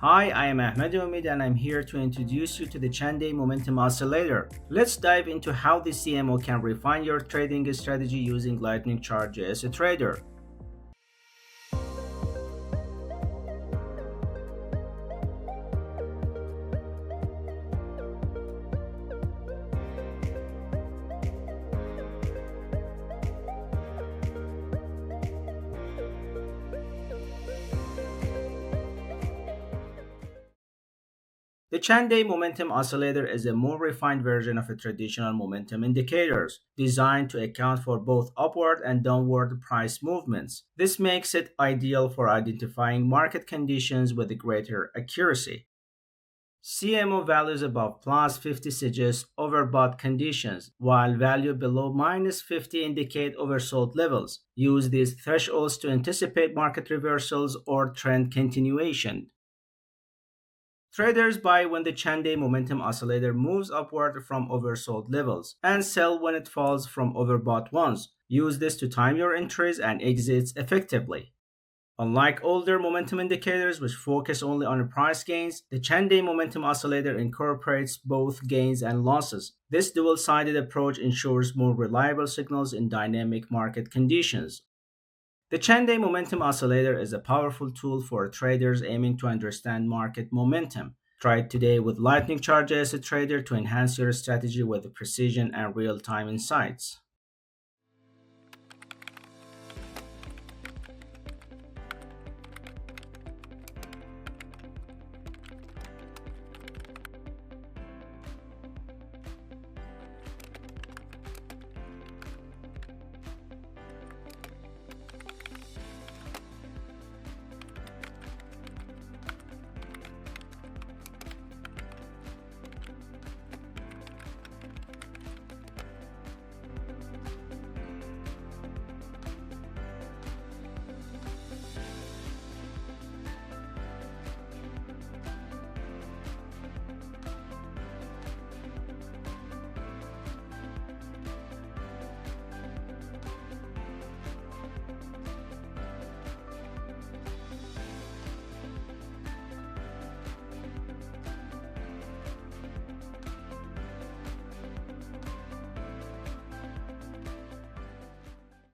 Hi, I am 𝗟𝗶𝗵𝗵𝗁 and I'm here to introduce you to the Chande Momentum Oscillator. Let's dive into how the CMO can refine your trading strategy using LightningChart as a trader. The Chande Momentum Oscillator is a more refined version of a traditional momentum indicators, designed to account for both upward and downward price movements. This makes it ideal for identifying market conditions with greater accuracy. CMO values above plus 50 suggest overbought conditions, while value below minus 50 indicate oversold levels. Use these thresholds to anticipate market reversals or trend continuation. Traders buy when the Chande Momentum Oscillator moves upward from oversold levels and sell when it falls from overbought ones. Use this to time your entries and exits effectively. Unlike older momentum indicators which focus only on price gains, the Chande Momentum Oscillator incorporates both gains and losses. This dual-sided approach ensures more reliable signals in dynamic market conditions. The Chande Momentum Oscillator is a powerful tool for traders aiming to understand market momentum. Try it today with LightningChart as a trader to enhance your strategy with precision and real-time insights.